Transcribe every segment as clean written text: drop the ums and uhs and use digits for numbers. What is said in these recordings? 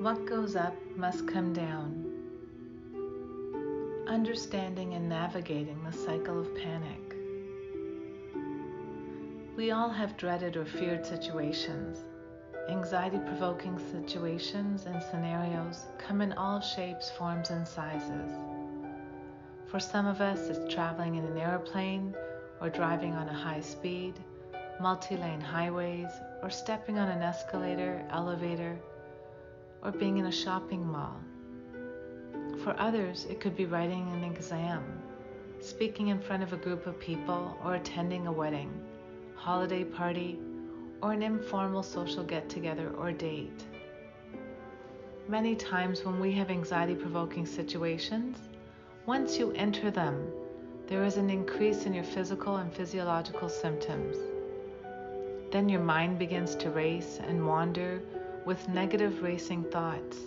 What goes up must come down. Understanding and navigating the cycle of panic. We all have dreaded or feared situations. Anxiety-provoking situations and scenarios come in all shapes, forms, and sizes. For some of us, it's traveling in an airplane or driving on a high speed, multi-lane highways, or stepping on an escalator, elevator, or being in a shopping mall. For others, it could be writing an exam, speaking in front of a group of people, or attending a wedding, holiday party, or an informal social get-together or date. Many times when we have anxiety-provoking situations, once you enter them, there is an increase in your physical and physiological symptoms. Then your mind begins to race and wander with negative racing thoughts,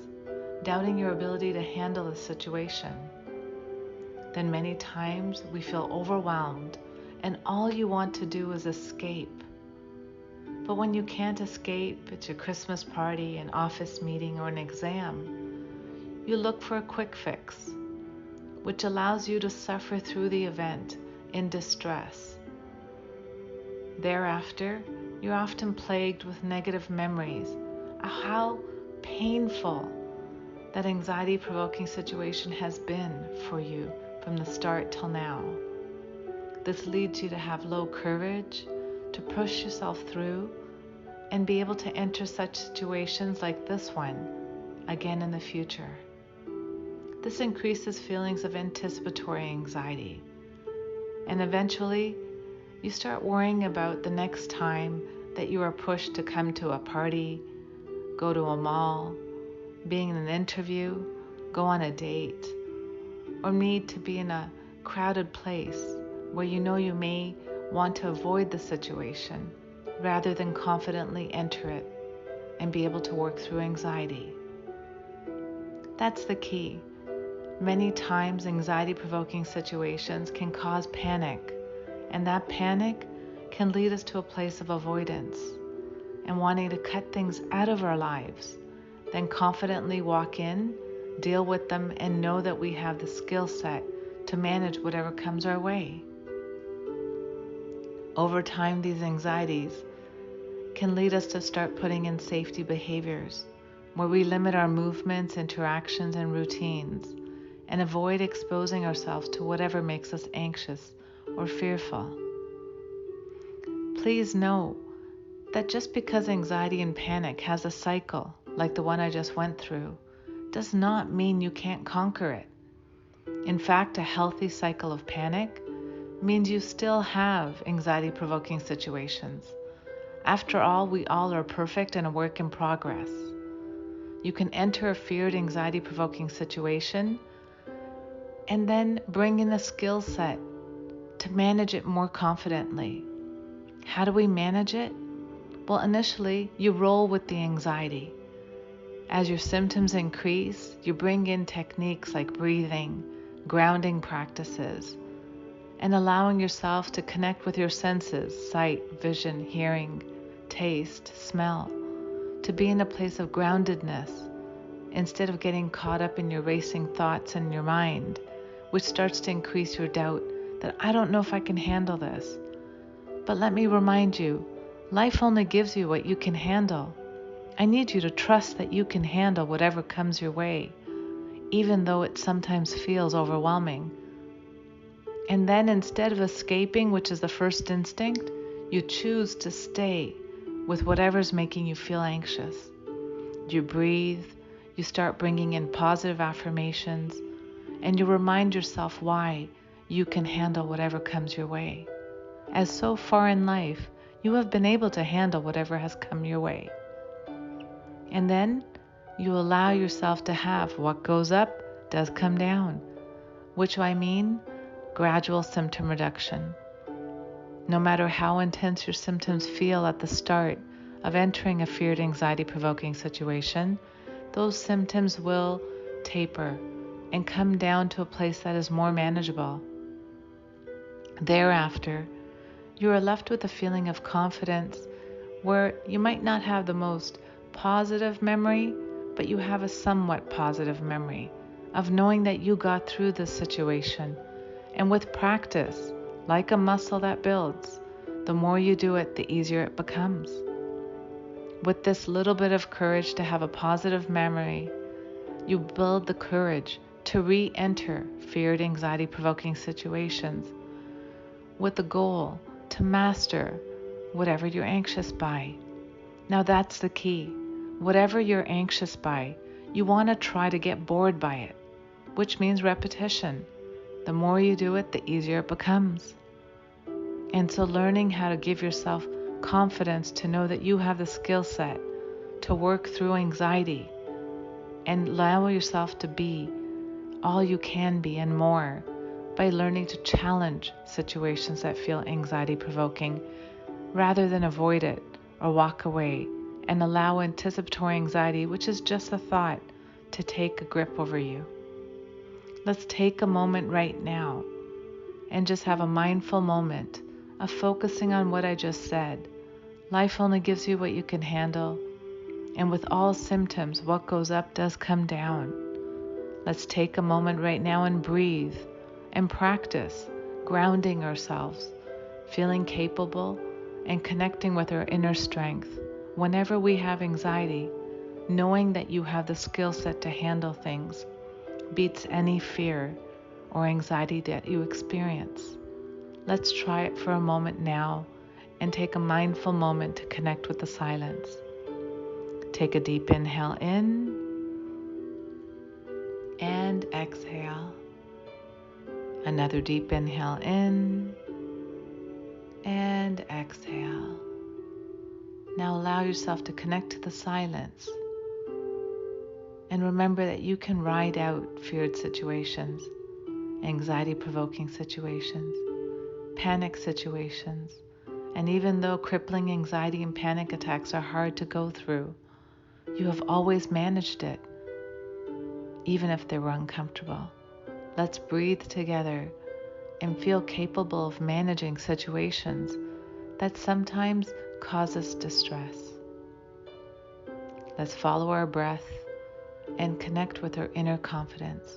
doubting your ability to handle the situation. Then many times we feel overwhelmed and all you want to do is escape. But when you can't escape, it's your Christmas party, an office meeting, or an exam, you look for a quick fix, which allows you to suffer through the event in distress. Thereafter, you're often plagued with negative memories of how painful that anxiety-provoking situation has been for you from the start till now. This leads you to have low courage, to push yourself through, and be able to enter such situations like this one again in the future. This increases feelings of anticipatory anxiety, and eventually you start worrying about the next time that you are pushed to come to a party, go to a mall, being in an interview, go on a date, or need to be in a crowded place where you know you may want to avoid the situation rather than confidently enter it and be able to work through anxiety. That's the key. Many times anxiety-provoking situations can cause panic, and that panic can lead us to a place of avoidance and wanting to cut things out of our lives, then confidently walk in, deal with them, and know that we have the skill set to manage whatever comes our way. Over time, these anxieties can lead us to start putting in safety behaviors where we limit our movements, interactions, and routines and avoid exposing ourselves to whatever makes us anxious or fearful. Please know that just because anxiety and panic has a cycle like the one I just went through does not mean you can't conquer it. In fact, a healthy cycle of panic means you still have anxiety-provoking situations. After all, we all are perfect and a work in progress. You can enter a feared anxiety-provoking situation and then bring in a skill set to manage it more confidently. How do we manage it? Well, initially, you roll with the anxiety. As your symptoms increase, you bring in techniques like breathing, grounding practices, and allowing yourself to connect with your senses, sight, vision, hearing, taste, smell, to be in a place of groundedness instead of getting caught up in your racing thoughts in your mind, which starts to increase your doubt that I don't know if I can handle this. But let me remind you, life only gives you what you can handle. I need you to trust that you can handle whatever comes your way, even though it sometimes feels overwhelming. And then instead of escaping, which is the first instinct, you choose to stay with whatever's making you feel anxious. You breathe, you start bringing in positive affirmations, and you remind yourself why you can handle whatever comes your way. As so far in life, you have been able to handle whatever has come your way. And then you allow yourself to have what goes up does come down, which I mean gradual symptom reduction. No matter how intense your symptoms feel at the start of entering a feared anxiety-provoking situation, those symptoms will taper and come down to a place that is more manageable. Thereafter, you are left with a feeling of confidence where you might not have the most positive memory, but you have a somewhat positive memory of knowing that you got through this situation. And with practice, like a muscle that builds, the more you do it, the easier it becomes. With this little bit of courage to have a positive memory, you build the courage to re-enter feared, anxiety-provoking situations with the goal to master whatever you're anxious by. Now that's the key. Whatever you're anxious by, you want to try to get bored by it, which means repetition. The more you do it, the easier it becomes. And so learning how to give yourself confidence to know that you have the skill set to work through anxiety and allow yourself to be all you can be and more by learning to challenge situations that feel anxiety-provoking rather than avoid it or walk away and allow anticipatory anxiety, which is just a thought, to take a grip over you. Let's take a moment right now and just have a mindful moment of focusing on what I just said. Life only gives you what you can handle, and with all symptoms, what goes up does come down. Let's take a moment right now and breathe and practice grounding ourselves, feeling capable and connecting with our inner strength. Whenever we have anxiety, knowing that you have the skill set to handle things beats any fear or anxiety that you experience. Let's try it for a moment now and take a mindful moment to connect with the silence. Take a deep inhale in and exhale. Another deep inhale in and exhale. Now allow yourself to connect to the silence and remember that you can ride out feared situations, anxiety-provoking situations, panic situations, and even though crippling anxiety and panic attacks are hard to go through, you have always managed it, even if they were uncomfortable. Let's breathe together and feel capable of managing situations that sometimes cause us distress. Let's follow our breath and connect with our inner confidence.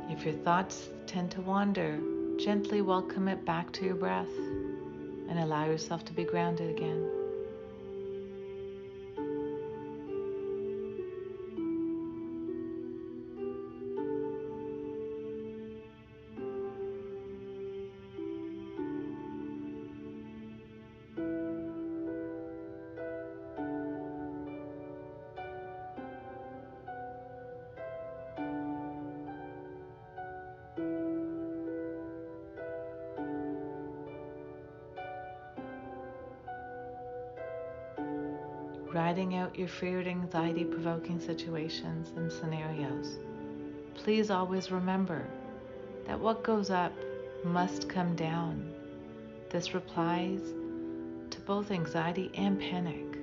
If your thoughts tend to wander, gently welcome it back to your breath and allow yourself to be grounded again. Riding out your feared, anxiety-provoking situations and scenarios, please always remember that what goes up must come down. This applies to both anxiety and panic.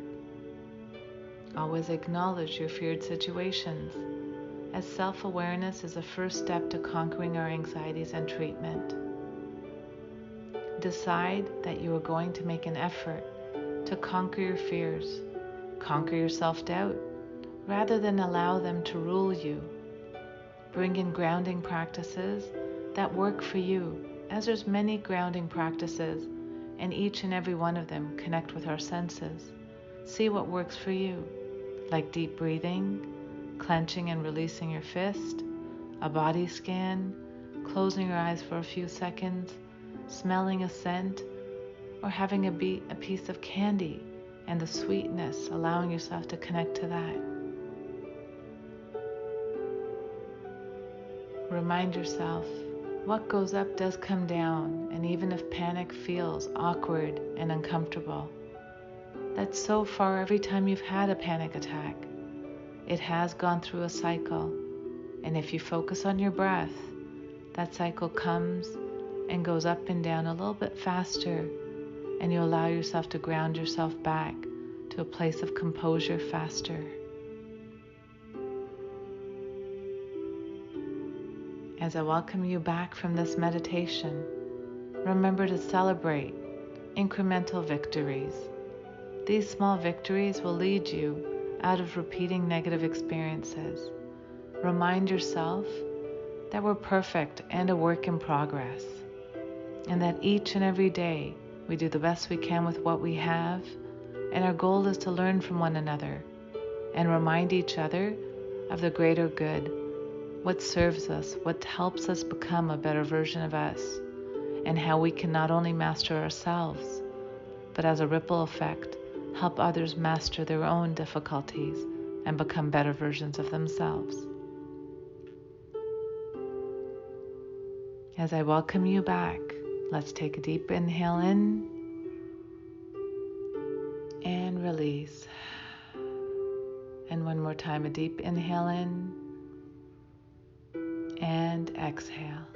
Always acknowledge your feared situations, as self-awareness is the first step to conquering our anxieties and treatment. Decide that you are going to make an effort to conquer your fears. Conquer your self-doubt rather than allow them to rule you. Bring in grounding practices that work for you, as there's many grounding practices, and each and every one of them connect with our senses. See what works for you, like deep breathing, clenching and releasing your fist, a body scan, closing your eyes for a few seconds, smelling a scent, or having a piece of candy and the sweetness, allowing yourself to connect to that. Remind yourself What goes up does come down, and even if panic feels awkward and uncomfortable, that's so far every time you've had a panic attack. It has gone through a cycle, and if you focus on your breath, that cycle comes and goes up and down a little bit faster, and you allow yourself to ground yourself back to a place of composure faster. As I welcome you back from this meditation, remember to celebrate incremental victories. These small victories will lead you out of repeating negative experiences. Remind yourself that we're perfect and a work in progress, and that each and every day we do the best we can with what we have, and our goal is to learn from one another and remind each other of the greater good, what serves us, what helps us become a better version of us, and how we can not only master ourselves, but as a ripple effect, help others master their own difficulties and become better versions of themselves. As I welcome you back, let's take a deep inhale in and release. And one more time, a deep inhale in and exhale.